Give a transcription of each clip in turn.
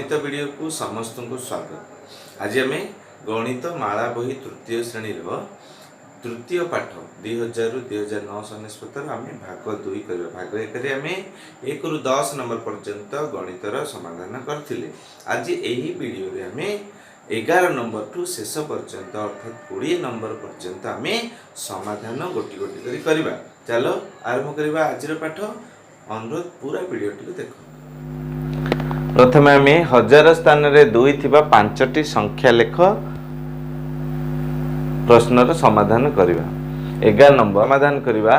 गणित वीडियो को समस्त को स्वागत। आज आम गणित माला बही तृतीय श्रेणी तृतीय पाठ 2000 रु 2009 सन्निष्पत्तर आम भाग 2 कर भाग 1 आम 1 रु 10 नंबर पर्यंत गणितर समाधान करथिले। आज यही वीडियो रे आम 11 नंबर ठू शेष पर्यंत अर्थात 20 नंबर पर्यंत आम समाधान गोटी गोटी करी करबा। चलो आरंभ करबा आज पाठ। अनुरोध पूरा वीडियो टी देखो। प्रथम आम 1000 स्थान रे 2 थिबा 5टी संख्या लेख प्रश्नर समाधान करबा। 11 नंबर समाधान करबा।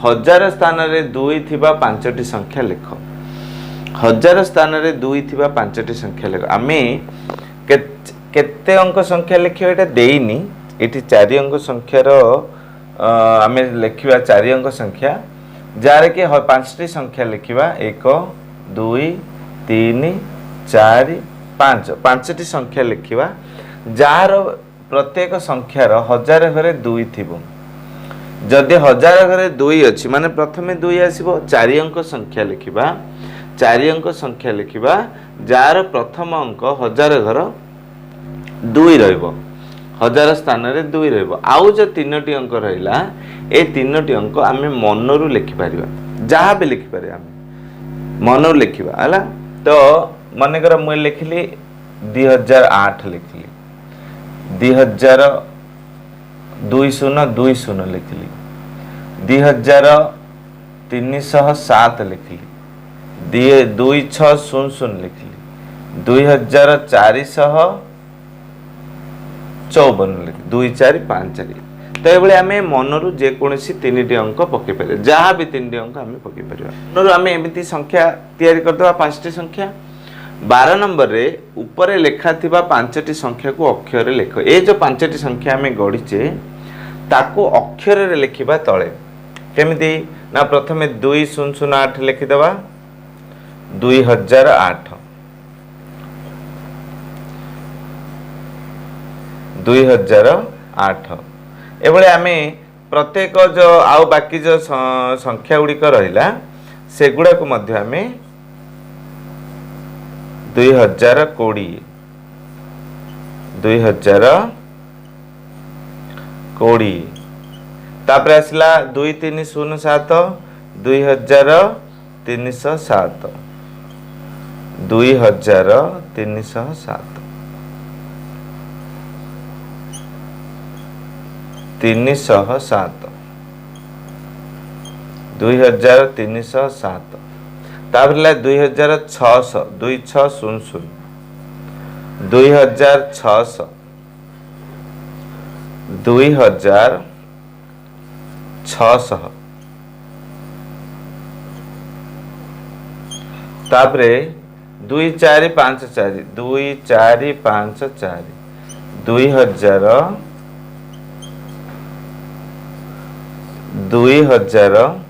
1000 स्थान रे 2 थिबा 5टी संख्या लेख। 1000 स्थान रे 2 थिबा 5टी संख्या लेख। आमे केते अंक संख्या लेखियो एटा देइनी। एठी 4 अंक संख्यार आमे लेखिबा 4 अंक संख्या जार के 5टी संख्या लेखिबा 1 2 3 4 5 5टी संख्या लिखा जार प्रत्येक संख्यार 1000 घरे 2 थिबो। जदि 1000 घरे 2 अछि माने प्रथमे 2 आसीबो। 4 अंक संख्या लिखा 4 अंक संख्या लिखा जार प्रथम अंक 1000 घर 2 रहइबो। 1000 स्थान रे 2 रहइबो। आउ जो 3टी अंक रहिला ए 3टी अंक आमे मनरु लिखि परिबा। जहा भी लिखि पारे आमे मनरु लिखिबा हला। तो मन कर मुझे लिखली 2008 लिखली 2000 2020 लिखली 2307 लिखली 2600 लिखली 2454 लिखली 2454। तो ये आम मनरु जेकोसी 3टी अंक पकई पारे। जहाँ भी 3टी अंक आम पकई पार मनरु आम एमती संख्या तैयारी करदे। 5टी संख्या 12 नंबर रे ऊपर लेखा थिबा 5टी संख्या को अक्षर लेख। ए जो 5टी संख्या आम गढ़ीचे ताको अक्षर रे लिखिबा तळे केमिति ना। प्रथमे 2008 लिखिदेबा 2008 2008। एबळे आमे प्रत्येक जो आउ बाकी जो संख्या गुड़िक रहिला सेगुड़ा को मध्य आमे 2020 तापर आसला 2307 2307 2307 2307 2307 तापर 2600 2600 2600 2600 तापरे 2454 2454 2000 2454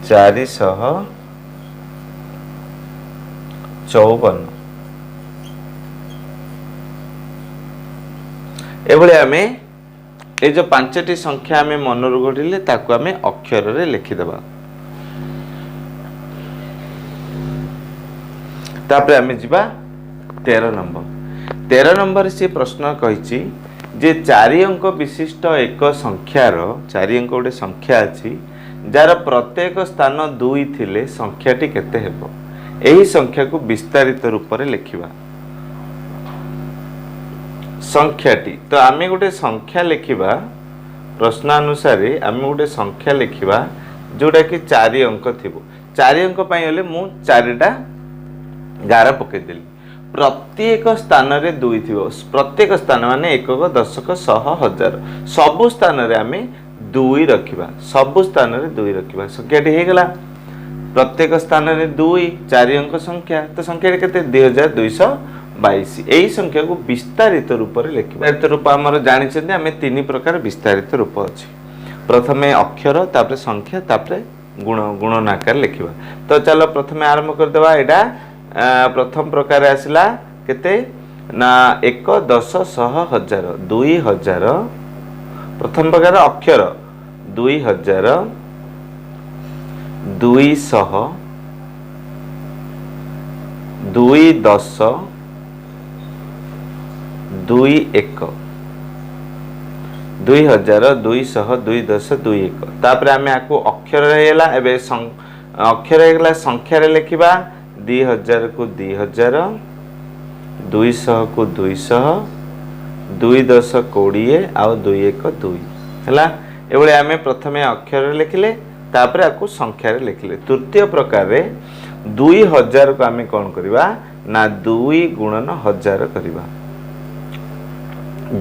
454 एभले आमे ए जो 5टी संख्या आमे मनरु गढ़िले ताको आमे अक्षर रे लिखिदेबा। तापरे आमे जिबा 13 नंबर। 13 नंबर से प्रश्न कहिछि जे 4 अंक विशिष्ट एक संख्यार 4 अंक गोटे संख्या अछि जार प्रत्येक स्थान 2 थिले संख्याटी केते हेबो। एही संख्या को विस्तारित रूप रे लिखिबा। संख्याटी तो आमे गोटे संख्या लिखिबा प्रश्नानुसार आमे गोटे संख्या लिखिबा जोटा कि 4 अंक थिबो। 4 अंक पई होले मु 4टा गार पके देली। प्रत्येक स्थान रे 2 थिबो। प्रत्येक स्थान माने एकक दशक शह हजार सबु स्थान रे आमे 2 रखिबा। सबु स्थान रे 2 रखिबा। संख्याटी हे गेला प्रत्येक स्थान रे 2 4 अंक संख्या। तो संख्या केते 2222। एही संख्या को विस्तारित रूप रे लिखिबा। विस्तारित रूप हमर जानि छथि आमे 3 प्रकार विस्तारित रूप अछि। प्रथमे अक्षर तापर संख्या तापर गुणनाकार लिखिबा। तो चलो प्रथमे आरंभ कर देबा। एडा प्रथम प्रकार आसला केते ना 1 10 100 1000 2000। प्रथम प्रकार अक्षर 2000 200 2 10 2 1 2000 200 2 10 2 1 तापर आमे आको अक्षर रहेला एबे अक्षर हेगला संख्या रे लिखिबा 2000 को 2000 200 को 200 2 10 20 आ 2 1 2 हैला एबळे आमे प्रथमे अक्षर लिखिले तापर आको संख्या रे लिखिले तृतीय प्रकार रे 2000 को आमे कोन करबा ना 2 गुणन 1000 करबा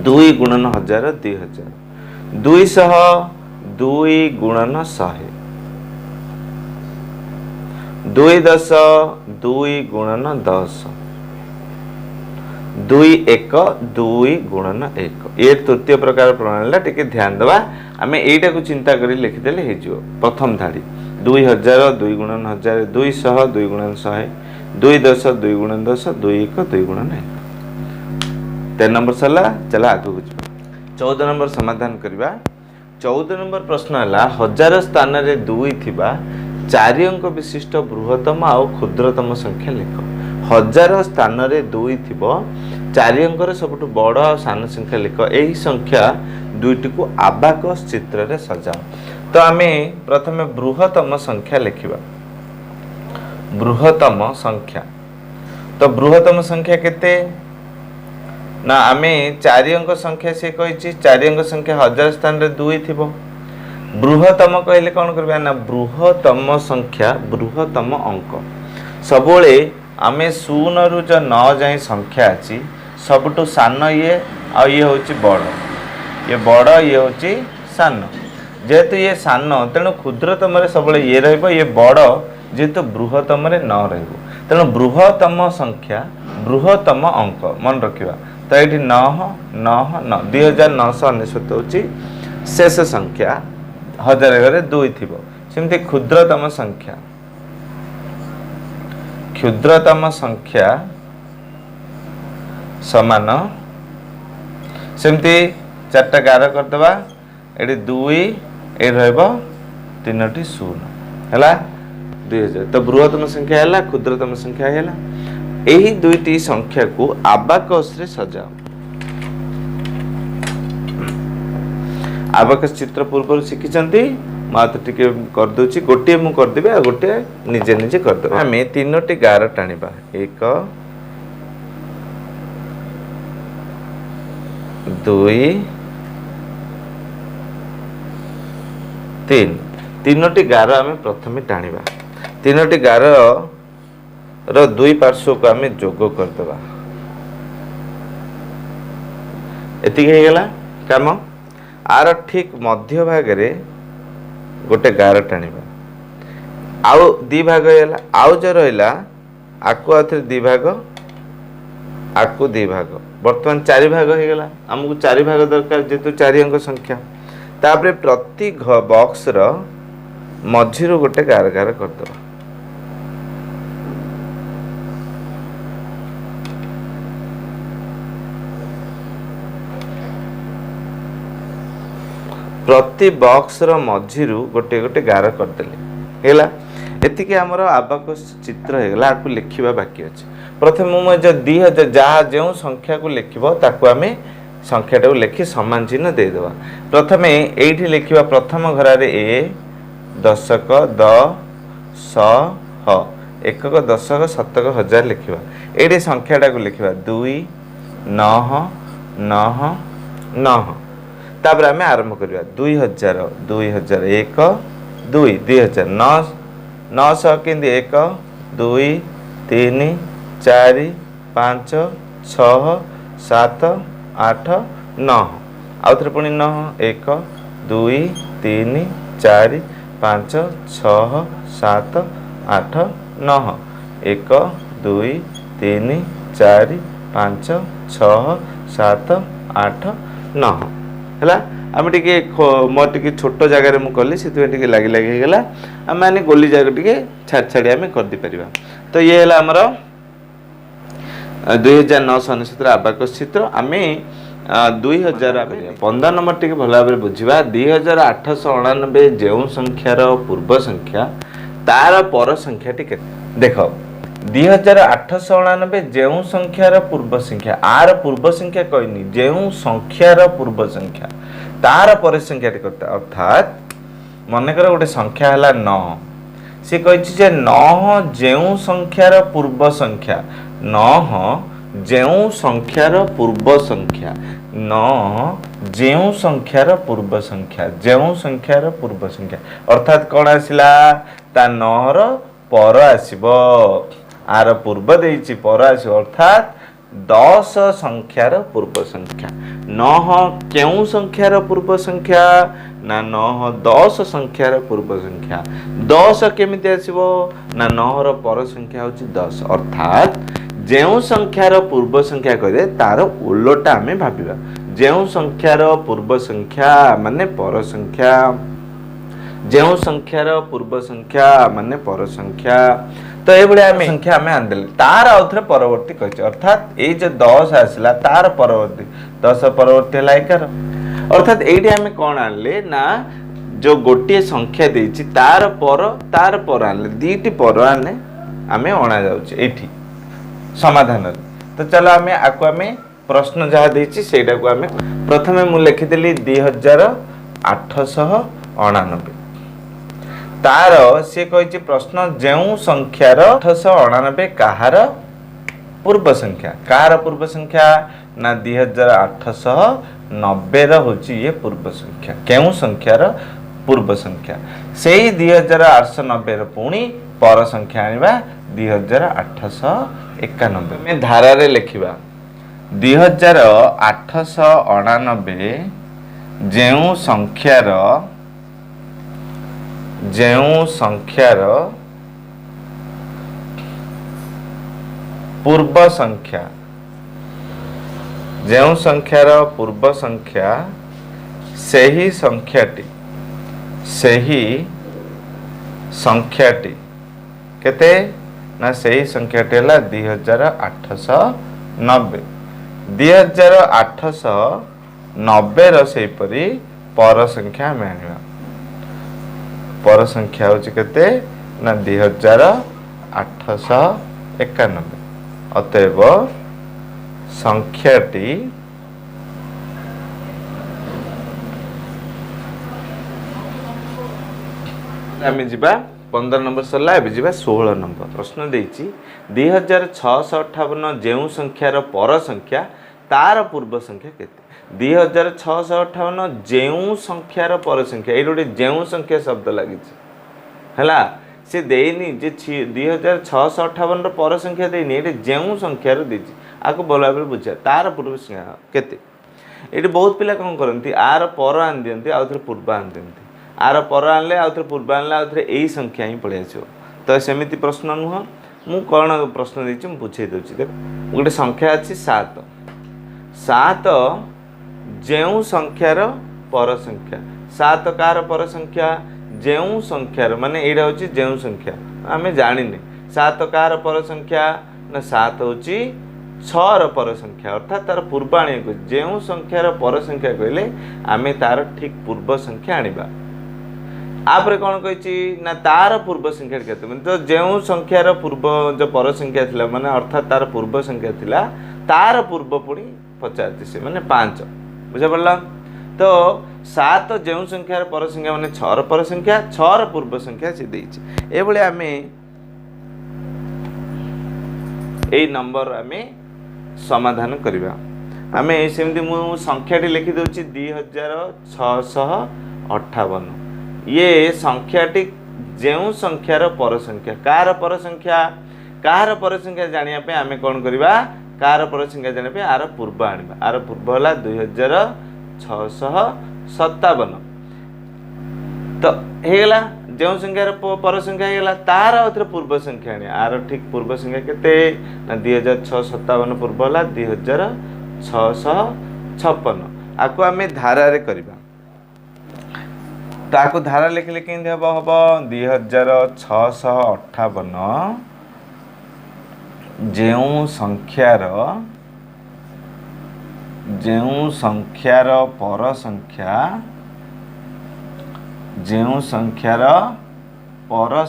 2 गुणन 1000 2000 200 2 गुणन 100 2 10 2 गुणन 10 2 1 2 गुणन 1 ये तृतीय प्रकार प्रणाली टिके ध्यान देवा आमे एटा को चिंता करी लिखि देले हे जो प्रथम धाड़ी 2000 2 गुणन 1000 200 2 गुणन 100 2 10 2 गुणन 10 2 1 2 गुणन 1 3 नंबर सरला चला आगु बुझबा 14 नंबर समाधान करबा 14 नंबर प्रश्न हला हजार स्थान रे 2 थिबा 4 अंक विशिष्ट बृहत्तम आ क्षुद्रतम संख्या लिख हजार स्थान रे 2 थिबो 4 अंक रे सबटु बड़ आ सान संख्या लिख एही संख्या दुईटी को आबाकस चित्र रे सजाओ तो आमे प्रथमे बृहत्तम संख्या लिखिबा बृहत्तम संख्या तो बृहत्तम संख्या केते ना आमे 4 अंक संख्या से कहिछि 4 अंक संख्या हजार स्थान रे 2 थिबो बृहत्तम कहले कोन करबा ना बृहत्तम संख्या बृहत्तम अंक सबोले आमे 0 रु जो 9 जाय संख्या अछि सबटु सान ये आ ये होछि बड़ ये होछि सान जेतु ये सान तेनु क्षुद्रतम रे सबले ये रहबो ये बड़ जेतु बृहत्तम रे न रहबो तेनु बृहत्तम संख्या बृहत्तम अंक मन रखिबा तो ये 9 9 9 2999 होची शेष संख्या हजार घरे 2 थिबो सेमति क्षुद्रतम संख्या समान सेमति चारटा गार कर देबा एडी 2 ए रहबो तीनटी 0 हैला 2000 तो बृहत्तम संख्या हैला क्षुद्रतम संख्या हैला एही दुईटी संख्या को आबाकस रे सजाओ आबाकस चित्र पूर्व शिखिचंती मात्र टिके कर दोची गोटे मु कर देबे आ गोटे निजे निजे कर देबे हमें तीनोटी गार टाणीबा 1 2 3 तीनोटी गार हमें प्रथमे टाणीबा तीनोटी गार रो दुई पार्श्व को आमे जोग कर देबा एति हे गेला काम आर ठीक मध्य भाग रे गोटे गार टाणीबा आउ दी भाग हैला आउ जो रहला आकु आथरे दी भाग आकु दी भाग वर्तमान 4 भाग हे गेला हमकु 4 भाग दरकार जेतु 4 अंक संख्या तापरे प्रति बॉक्स रो मझिरो गोटे गार गार कर देबा प्रति बॉक्स रो मझिरु गोटे गोटे गार कर देले हेला एतिके हमर आबाकस चित्र हेगला आकु लिखिबा बाकी अछि प्रथम मु जो 2000 जहा जेउ संख्या को लिखिबो ताकु आमे संख्याटा को लिखि समान चिन्ह दे देबा प्रथमे एठी लिखिबा प्रथम घरा रे ए दशक द स ह एकक दशक शतक हजार लिखिबा एठी संख्याटा को लिखिबा 2 9 9 9 तापर आमे आरंभ करिया 2000 2001 2 2000 900 किंदी 1 2 3 4 5 6 7 8 9 आउ थरे पुनी 9 1 2 3 4 5 6 7 8 9 1 2 3 4 5 6 7 8 9 हैला आम टिके मोर टिके छोट जगह मु कली से टिके लागी लागी गला आम माने गोली जगह टिके छाड़ छाड़ी आम कर दी परिबा तो ये हैला हमर 2999 आबाकस चित्र आमे 2000 15 नंबर टिके भला भाबरे बुझिबा 2899 जेउ संख्यार पूर्व संख्या तार पर संख्या टिके देखो 2899 ଯେଉଁ ସଂଖ୍ୟାର ପୂର୍ବ ସଂଖ୍ୟା ଆର ପୂର୍ବ ସଂଖ୍ୟା କହିନି ଯେଉଁ ସଂଖ୍ୟାର ପୂର୍ବ ସଂଖ୍ୟା ତାର ପରେ ସଂଖ୍ୟାଟି କରିଥା ଅର୍ଥାତ୍ ମନେକର ଗୋଟେ ସଂଖ୍ୟା ହେଲା 9 ସେ କହିଛି ଯେ 9 ଯେଉଁ ସଂଖ୍ୟାର ପୂର୍ବ ସଂଖ୍ୟା 9 ଯେଉଁ ସଂଖ୍ୟାର ପୂର୍ବ ସଂଖ୍ୟା 9 ଯେଉଁ ସଂଖ୍ୟାର ପୂର୍ବ ସଂଖ୍ୟା ଯେଉଁ ସଂଖ୍ୟାର ପୂର୍ବ ସଂଖ୍ୟା ଅର୍ଥାତ୍ କ'ଣ ଆସିଲା ତା 9 ର पर आसीबो आर पूर्व देइछि पर आसीबो अर्थात 10 संख्यार पूर्व संख्या 9 केउ संख्यार पूर्व संख्या ना 9 10 संख्यार पूर्व संख्या 10 केमिति आसीबो ना 9 रो पर संख्या होछि 10 अर्थात जेउ संख्यार पूर्व संख्या कहले तार उल्टा हमें भाबिबा जेउ संख्यार पूर्व संख्या माने पर संख्या जेउ संख्यार पूर्व संख्या माने पर संख्या तो ये बड़े आम संख्या आम आंदे तार आउथरे परवर्ती कह अर्थात ये जो 10 आसला तार परवर्ती 10 परवर्ती है 11 अर्थात ये आम कौन आनले ना जो गोटे संख्या देछि तार पर आनले दीटी पर आने आम अणा जाउछि एठी समाधान तो चलो आम आको आम प्रश्न जहाँ देछि सेटा को आम प्रथमे मु लिखिदेली 2899 तार सी कही प्रश्न जेउ संख्यार 899 कहार पूर्व संख्या कहार पूर्व संख्या ना 2890 होची ये पूर्व संख्या केउ संख्यार पूर्व संख्या से 2890 पुणी पर संख्या आनिबा 2891 में धारा रे लिखिबा 2899 जेउ संख्यार पूर्व संख्या जेउ संख्यार पूर्व संख्या सही संख्याटी केते ना सही संख्याटी हला 2890 2890 रो सेही परी पर संख्या में आनिबा पर संख्या होची केते ना 2891 अतएव संख्याटी आमे जिबा 15 नंबर सरला एबे जिबा 16 नंबर प्रश्न देछि 2658 जेउ संख्यार पर संख्या तार पूर्व संख्या केते 2658 जेउ संख्यार पर संख्या ए गोटे जेउ संख्या शब्द लगी हैला से देनी जे 2658 रो पर संख्या देनी एटे जेउ संख्यार देछि आको बोला बेले बुझा तार पूर्व संख्या केते एटे बहुत पिला कोन करंती आर पर आन दियंती आउथरे पूर्व आन दियंती आर पर आनले आउथरे पूर्व आनले आउथरे एई संख्या ही पळे आछो तो सेमिति प्रश्न नुह मु कोन प्रश्न देछि मु पूछै दोछि देख गोटे संख्या अछि 7 जेउ संख्यार पर संख्या 7 कार पर संख्या जेउ संख्यार माने एडा होची जेउ संख्या आमे जानिने 7 कार पर संख्या ना 7 होची 6 र पर संख्या अर्थात तार पूर्वाणी को जेउ संख्यार पर संख्या कहले आमे तार ठीक पूर्व संख्या आनिबा आपरे कोन कहिची ना तार पूर्व संख्या केते माने तो जेउ संख्यार पूर्व जो पर संख्या थिला माने अर्थात तार पूर्व संख्या थिला तार पूर्व पुणी 50 से माने 5 बुझा पड़ला तो 7 जेउ संख्यार पर संख्या माने 6 र पर संख्या 6 र पूर्व संख्या से देछि ए बळे आमे ए नंबर आमे समाधान करिबा आमे सेमति मु संख्याटी लिखि दोछि 2658 ये संख्याटी जेउ संख्यार पर संख्या कार पर संख्या जानिया पे आमे कोन करिबा कार पर संख्या जानिया पे आर पूर्व आनिबा आर पूर्व होला 2657 तो हेला जेउ संख्यार पर संख्या हेला तार उतरे पूर्व संख्या आनी आर ठीक पूर्व संख्या केते ना 2657 पूर्व होला 2656 आको आमे धारा रे करिबा ताको धारा लिखले केंदे हबो 2658 जेउ संख्यार पर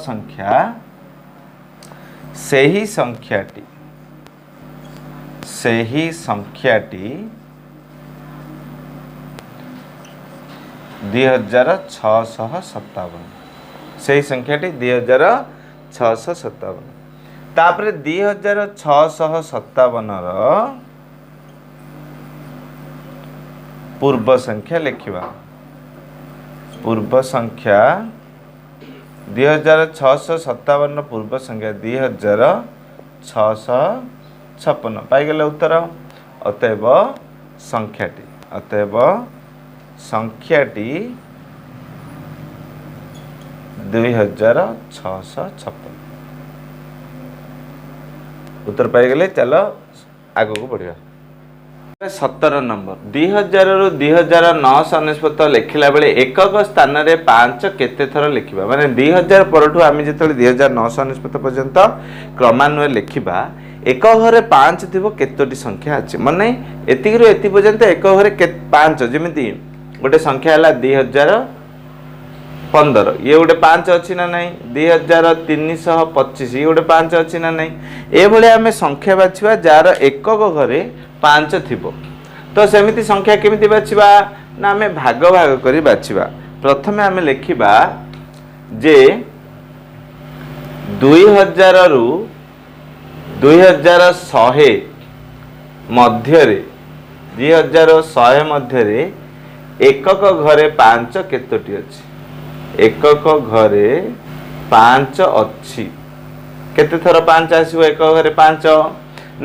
संख्या ସେହି ସଂଖ୍ୟାଟି 2657 ସେହି ସଂଖ୍ୟାଟି 2657 तापरे 2657 ର पूर्व संख्या लिखिबा पूर्व संख्या 2657 पूर्व संख्या 2656 पाई गले उत्तर अतएव संख्याटी 2656 उत्तर पाई गले चलो आगो को बढ़िया 17 नंबर 2000 रु 2999 लिखिला बेले एकक स्थान रे 5 केते थर लिखिबा माने 2000 परठू आमी जेतले 2999 पर्यंत क्रमान्वय लिखिबा एक घरे 5 थिबो केतोटी संख्या अछि माने एति रु एति पर्यंत एक घरे 5 जेमिति गोटे संख्या हला 2015 ये गोटे 5 अच्छी ना नहीं 2325 ये गोटे 5 अच्छी ना नहीं ए भले आमे संख्या बाछिबा जार एकक घरे 5 थिबो तो सेमिति संख्या केमिति बाछिबा ना आमे भाग भाग करी बाछिबा प्रथमे आमे लिखिबा जे 2000 रु 2100 मध्य रे 2100 मध्य रे एकक घरे 5 केतोटी अछि एकक घरे 5 अच्छी केते थर 5 आसीबो एकक घरे 5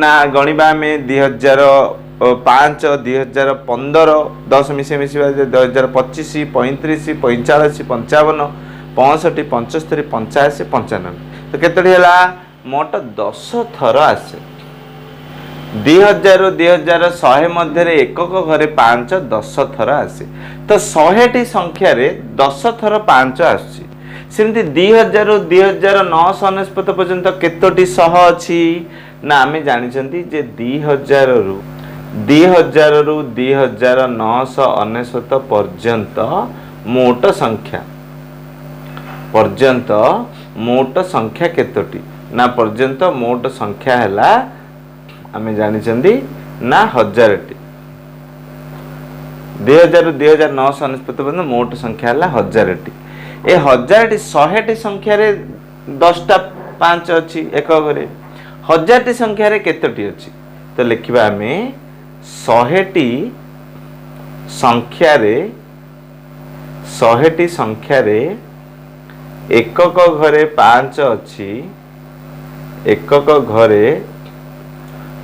ना गणिबा में 2005 2015 10 मिसे मिसिबा 2025 35 45 55 65 75 85 95 तो केतोटी हला मोट 10 थर आसे 2000 रु 2100 मध्य रे एकक घरे 5 10 थर आसे तो 100 टी संख्या रे 10 थर 5 आसी सेमती 2000 रु 2999 पर्यंत केतोटी 100 अछि ना आमे जानि छंती जे 2000 रु 2999 पर्यंत मोट संख्या केतोटी ना पर्यंत मोट संख्या हला आमे जानि छंती ना 1000 टी 2000 रु 2999 पर्यंत मोट संख्या हला 1000 टी ए 1000 टी 100 टी संख्या रे 10 टा 5 अछि एक घरे 1000 टी संख्या रे केतोटी अछि तो लिखिबा हमें 100 टी संख्या रे एकक घरे 5 अछि एकक घरे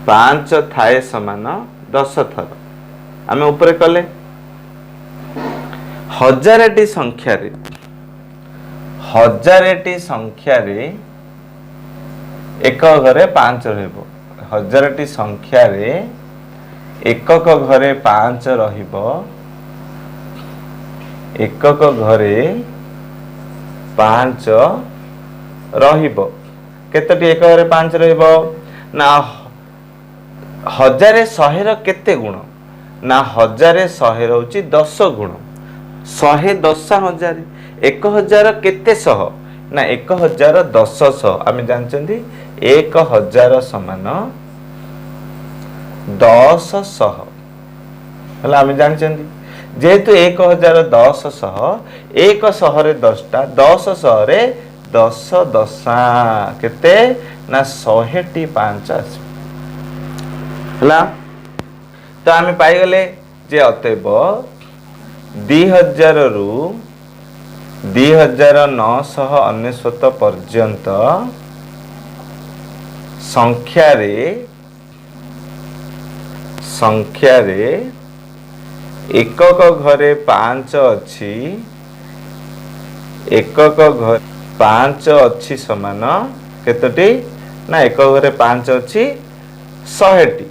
5 थाए समान 10 थर आमे ऊपर कले 1000 टी संख्या रे एक घरे 5 रहइबो 1000 टी संख्या रे एकक घरे 5 रहिबो एकक घरे 5 रहिबो केतटी एक घरे 5 रहिबो ना 1100 र केते गुण ना 1100 रहउची 10 गुण 100 10,000 1000 केते सह ना 1000 10 आमे जानचंदी 1000 समान 10 सह हला आमे जानचंदी जेहेतु 1000 10 सह 1 सहरे 10 टा 10 सहरे 10 दशा केते ना 100 टी 5 आसी हला तो आमे पाई गले जे अतएव 2000 रु 2999 पर्यंत संख्या रे एकक घरे 5 अछि एकक घर 5 अछि समान केतटी ना एक घरे 5 अछि 100 टी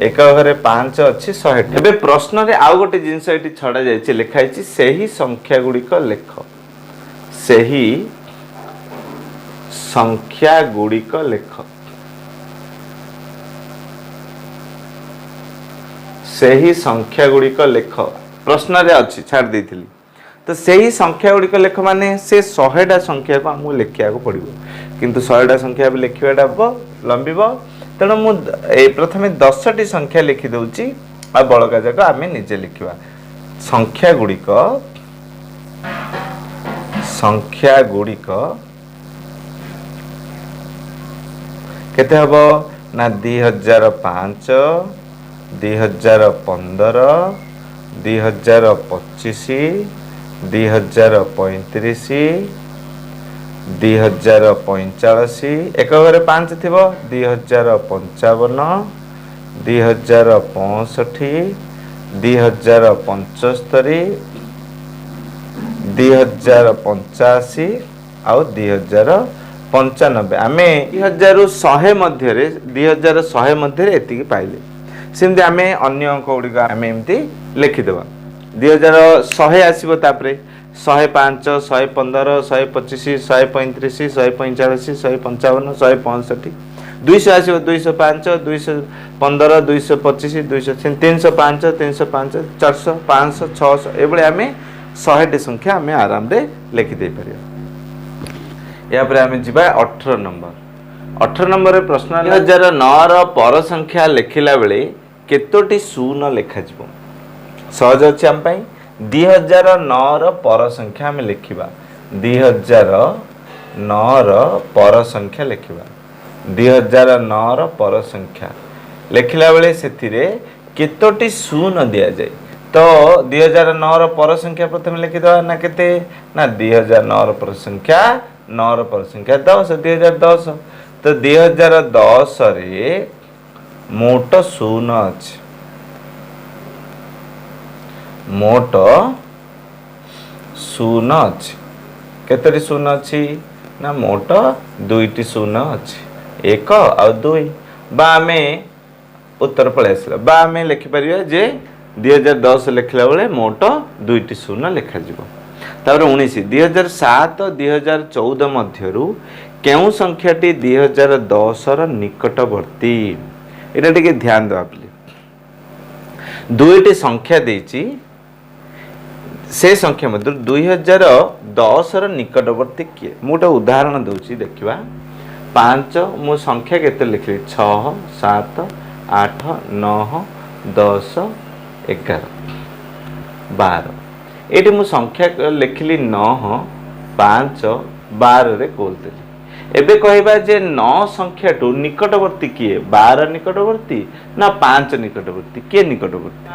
एक घरे 5 अछि 100 टी एबे प्रश्न रे आउ गोटे जिंस एटी छडा जायछि लिखा हिछि सेही संख्या गुडी को लेख सेही संख्या गुडी को लेख सेही संख्या गुडी को लेख प्रश्न रे अछि छाड़ देथिली तो सही संख्या गुड़िक लेख माने से 100टा संख्या को आमको लिखा पड़ो किंतु 100टा संख्या भी लिखाटा लंबिब तेणु मुझे प्रथम 10टी संख्या लिखिदे आ बड़का जाक आम निजे लिखा संख्या गुड़िक केते हबो ना 2005 2015 2025 2035 2045 एक घरे 5 थिबो 2055 2065 2075 2085 आउ 2095 आमे 2100 मध्य 2100 मध्य एति पाइले सेमती आमे अन्य अंक गुड़िक आमे एमती लिखिदेवा 2100 आसीबो तापरे 105 115 125 135 145 155 165 200 आसीबो 205 215 225 200 305 305 400 500 600 एबळे आमे 100टी संख्या आमे आराम रे लिखि दे परिया या पर आमे जिबा 18 नंबर रे प्रश्न 2009 रो पर संख्या लिखिला बेले केतोटी शून्य लिखा जिवो सहज अछि हम पई 2009 रो पर संख्या में लिखिबा 2009 रो पर संख्या लिखिबा 2009 रो पर संख्या लिखिला बेले सेथिरे केतोटी शून्य दिया जाय तो 2009 रो पर संख्या प्रथम लिखिदवा ना केते ना 2009 रो पर संख्या 9 रो पर संख्या 10 2010 तो 2010 रे मोट शून्य अछि मोट शून्य अछि केतरी शून्य अछि ना मोट दुईटी शून्य अछि एक आ दुई बा में उत्तर पळे आसला बा में लिखि परिया जे 2010 लिखला बेले मोट दुईटी शून्य लिखा जिवो तापर 19 2007 2014 मध्यरु केउ संख्याटी 2010 रो निकटवर्ती एटा टिके ध्यान देबा प्लीज दुईटी संख्या देछि से संख्या मध्य 2010 रो निकटवर्ती किए मोटा उदाहरण दउछि देखिबा 5 मो संख्या केते लिखली 6 7 8 9 10 11 12 एटी मो संख्या लिखली 9 5 12 रे कोलतेली एबे कहबा जे 9 संख्या टू निकटवर्ती किए 12 निकटवर्ती ना 5 निकटवर्ती के निकटवर्ती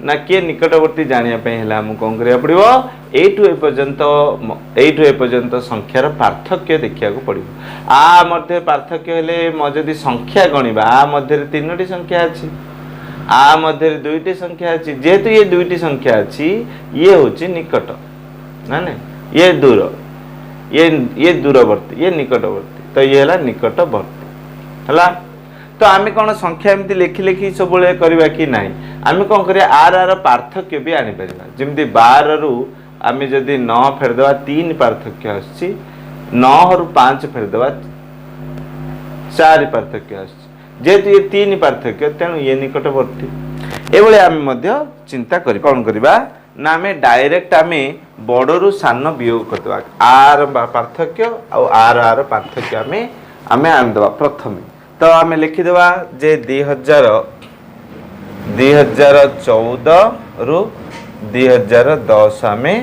ना के निकटवर्ती जानिया पे हला हम कोन करिया पड़िबो एटू ए पर्यंत संख्यार पार्थक्य देखिया को पड़िबो आ मध्ये पार्थक्य हेले म जदी संख्या गणिबा आ मध्ये तीनोटी संख्या अछि आ मध्ये दुईटी संख्या अछि जेतु ये दुईटी संख्या अछि ये होछि निकट ना ने ये दूर ये दूरवर्ती ये निकटवर्ती तो ये हला निकटवर्ती हला तो आमे कोन संख्या एमती लिखि सब बेले करबा कि नाही आमे कोन करिया आर पार्थक्य भी आनि परिबा जेमति 12 रु आमे जदी 9 फेर देबा 3 पार्थक्य आछि 9 रु 5 फेर देबा 4 पार्थक्य आछि जेतु ये 3 पार्थक्य तेनु ये निकटवर्ती एबळे आमे मध्य चिंता करि कोन करबा ना आमे डायरेक्ट आमे बड़रु सान वियोग करदबा आर पार्थक्य आर पार्थक्य आमे आन देबा प्रथमे तो आमे लिखि देबा जे 2014 रु 2010 आमे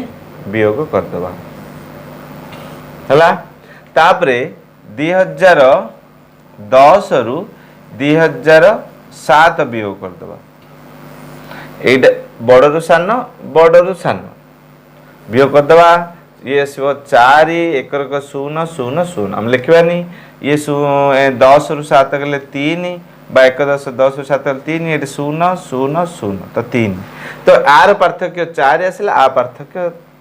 वियोग करदबा हला तापरे 2010 रु 2007 वियोग करदबा एटा बड़रु सान वियोग करदबा ये आसो 4 1 0 0 0 हम लिखबानी ये 10 रु 7 गले 3 बा 1 10 10 रु 7 गले 3 ये 0 0 0 तो 3 तो आर पार्थक्य 4 आसला आ पार्थक्य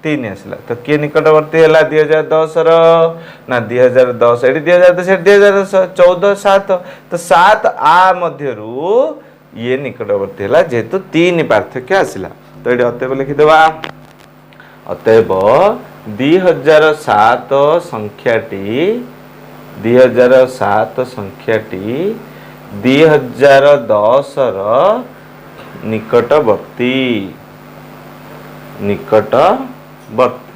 3 आसला तो के निकटवर्ती हला 2010 रो ना 2010 एडी 2010 2014 7 तो 7 आ मध्यरु ये निकटवर्ती हला जेतु 3 पार्थक्य आसला तो एडी अतएव लिखि देबा अतएव 2007 संख्याटी 2010 रो निकटवर्ती बर्थ।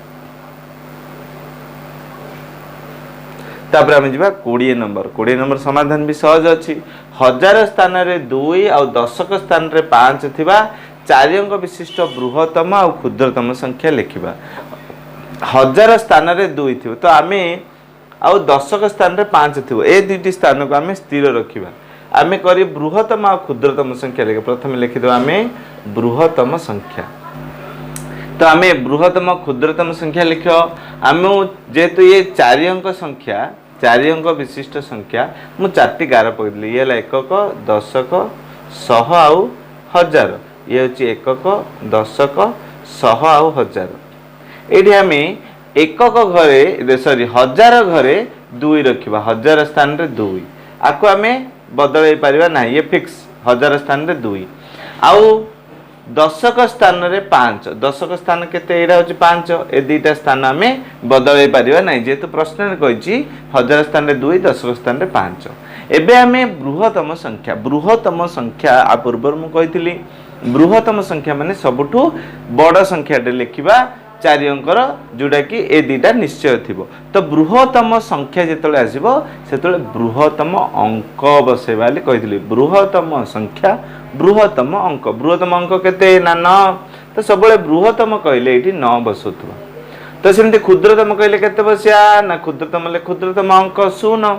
तापर आम जा 20 नंबर। 20 नंबर समाधान भी सहज अच्छी। 1000 स्थान में 2 आ दशक स्थान में 5 थिबा 4 अंक विशिष्ट बृहत्तम आ क्षुद्रतम संख्या लिखा। 1000 स्थान में 2 थी तो आम आउ दशक स्थान में 5 थी ए दुईटी स्थान को आम स्थिर रखा। आम कर बृहत्तम आ क्षुद्रतम संख्या लिखा। प्रथम लिखिद आम बृहत्तम संख्या। तो आम बृहत्तम क्षुद्रतम संख्या लिख। आम जेहेतु ये 4 अंक संख्या 4 अंक विशिष्ट संख्या मु 4टी गार पकड़ी ये एकक दशक शह आउ हजार। ये हूँ एकक दशक शह आउ हजार। ये आम एकक घरे सॉरी 1000 घरे 2 रखा। 1000 स्थान में 2 आपको आम बदल पारिबा ना ये फिक्स 1000 स्थान में 2 आउ दशक स्थान में 5। दशक स्थान केते एटा होची 5 ए दुईटा स्थान आम बदल पारिबा ना जेहेतु प्रश्न कही 1000 स्थान में 2 दशक स्थान में 5। एबे आम बृहत्तम संख्या आ पूर्व मुझे बृहत्तम संख्या माने सबुठू बड़ संख्या लिखा 4 अंकर जोटा कि ए दुईटा निश्चय थी। तो बृहत्तम संख्या जिते आसो से बृहत्तम अंक बसैबा कही। बृहत्तम संख्या बृहत्तम अंक केते ना 9। तो सब बृहत्तम कहले ये 9 बसुवा। तो सेमती क्षुद्रतम कहले केते बसिया ना क्षुद्रतम अंक 0।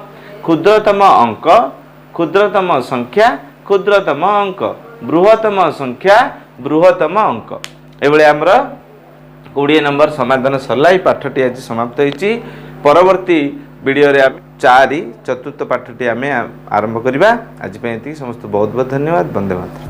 क्षुद्रतम अंक क्षुद्रतम संख्या क्षुद्रतम अंक बृहत्तम संख्या बृहत्तम अंक। एभली आमर 20 नंबर समाधान सरला। पाठटी आज समाप्त होती। परवर्ती वीडियो रे 4 चतुर्थ पाठटी आम आरंभ करवा। आज समस्त बहुत बहुत धन्यवाद। वंदे मातरम।